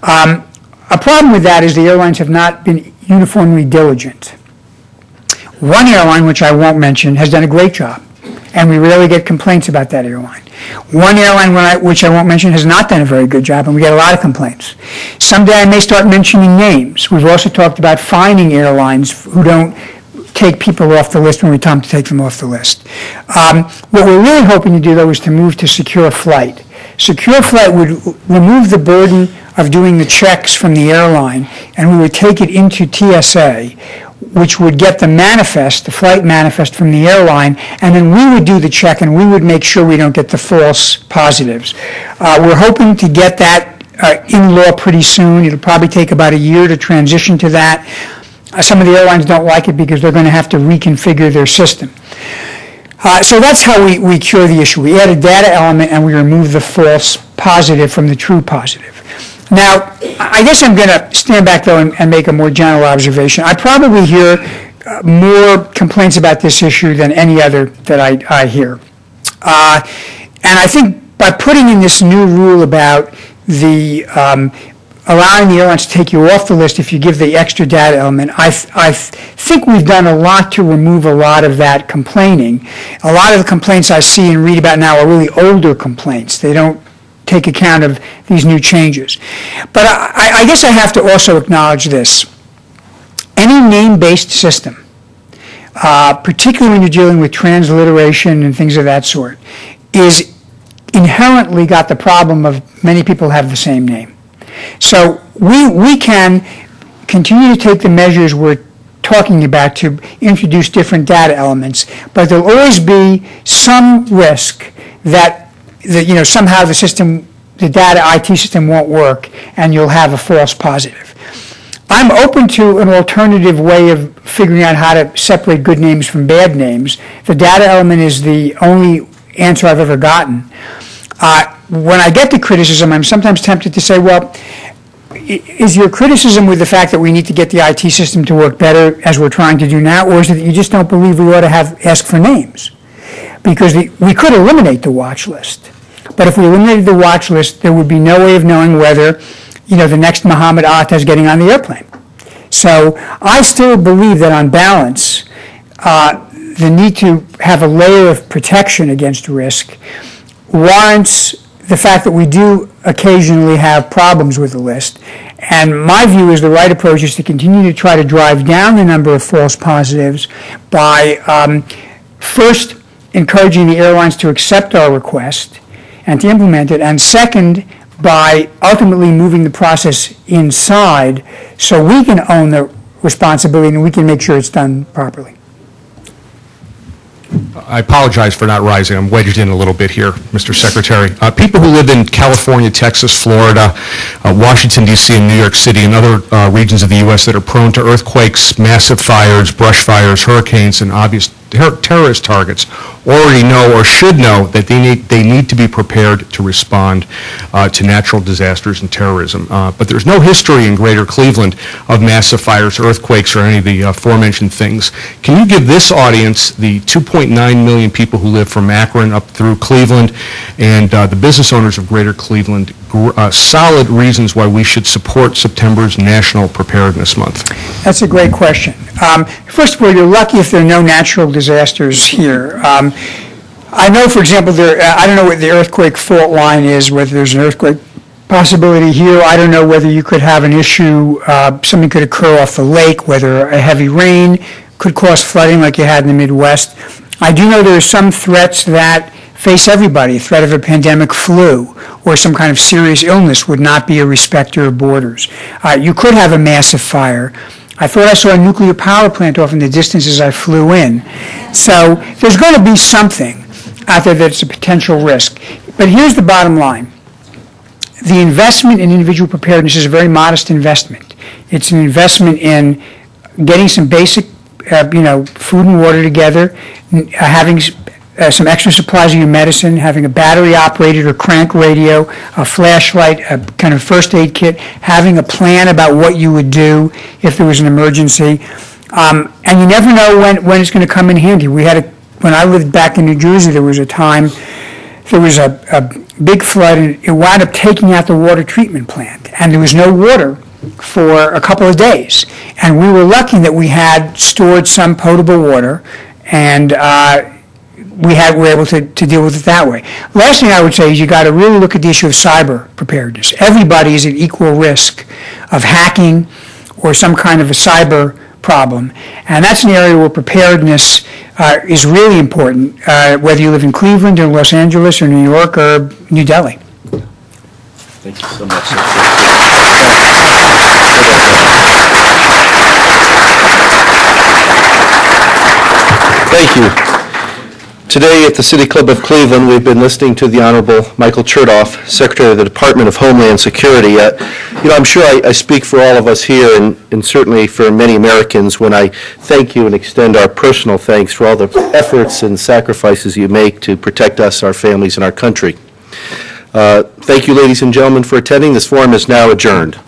A problem with that is the airlines have not been uniformly diligent. One airline, which I won't mention, has done a great job, and we rarely get complaints about that airline. One airline, which I won't mention, has not done a very good job, and we get a lot of complaints. Someday I may start mentioning names. We've also talked about fining airlines who don't take people off the list when we tell them to take them off the list. What we're really hoping to do, though, is to move to secure flight. Secure flight would remove the burden of doing the checks from the airline, and we would take it into TSA, which would get the manifest, the flight manifest from the airline, and then we would do the check and we would make sure we don't get the false positives. We're hoping to get that in law pretty soon. It'll probably take about a year to transition to that. Some of the airlines don't like it because they're going to have to reconfigure their system. So that's how we cure the issue. We add a data element and we remove the false positive from the true positive. Now, I guess I'm going to stand back, though, and make a more general observation. I probably hear more complaints about this issue than any other that I hear. And I think by putting in this new rule about the allowing the airlines to take you off the list if you give the extra data element, I think we've done a lot to remove a lot of that complaining. A lot of the complaints I see and read about now are really older complaints. They don't take account of these new changes. But I guess I have to also acknowledge this. Any name-based system, particularly when you're dealing with transliteration and things of that sort, is inherently got the problem of many people have the same name. So we can continue to take the measures we're talking about to introduce different data elements, but there'll always be some risk that somehow the data IT system won't work and you'll have a false positive. I'm open to an alternative way of figuring out how to separate good names from bad names. The data element is the only answer I've ever gotten. When I get the criticism, I'm sometimes tempted to say, well, is your criticism with the fact that we need to get the IT system to work better as we're trying to do now, or is it that you just don't believe we ought to ask for names? Because we could eliminate the watch list. But if we eliminated the watch list, there would be no way of knowing whether, the next Muhammad Atta is getting on the airplane. So I still believe that on balance, the need to have a layer of protection against risk warrants the fact that we do occasionally have problems with the list. And my view is the right approach is to continue to try to drive down the number of false positives by first encouraging the airlines to accept our request and to implement it, and second, by ultimately moving the process inside so we can own the responsibility and we can make sure it's done properly. I apologize for not rising. I'm wedged in a little bit here, Mr. Secretary. People who live in California, Texas, Florida, Washington, D.C., and New York City, and other regions of the U.S. that are prone to earthquakes, massive fires, brush fires, hurricanes, and obvious terrorist targets already know or should know that they need to be prepared to respond to natural disasters and terrorism. But there's no history in Greater Cleveland of massive fires, earthquakes, or any of the aforementioned things. Can you give this audience, the 2.9 million people who live from Akron up through Cleveland, and the business owners of Greater Cleveland, solid reasons why we should support September's National Preparedness Month? That's a great question. First of all, you're lucky if there are no natural disasters here. I know, for example, I don't know what the earthquake fault line is, whether there's an earthquake possibility here. I don't know whether you could have an issue, something could occur off the lake, whether a heavy rain could cause flooding like you had in the Midwest. I do know there are some threats that face everybody. A threat of a pandemic flu or some kind of serious illness would not be a respecter of borders. You could have a massive fire. I thought I saw a nuclear power plant off in the distance as I flew in. So there's going to be something out there that's a potential risk. But here's the bottom line. The investment in individual preparedness is a very modest investment. It's an investment in getting some basic, food and water together, having some extra supplies of your medicine, having a battery-operated or crank radio, a flashlight, a kind of first aid kit, having a plan about what you would do if there was an emergency. And you never know when it's going to come in handy. When I lived back in New Jersey, there was a time there was a big flood, and it wound up taking out the water treatment plant, and there was no water for a couple of days. And we were lucky that we had stored some potable water, and we were able to deal with it that way. Last thing I would say is you got to really look at the issue of cyber preparedness. Everybody is at equal risk of hacking or some kind of a cyber problem, and that's an area where preparedness is really important, whether you live in Cleveland or Los Angeles or New York or New Delhi. Thank you so much. Thank you. Today at the City Club of Cleveland, we've been listening to the Honorable Michael Chertoff, Secretary of the Department of Homeland Security. I'm sure I speak for all of us here and certainly for many Americans when I thank you and extend our personal thanks for all the efforts and sacrifices you make to protect us, our families, and our country. Thank you, ladies and gentlemen, for attending. This forum is now adjourned.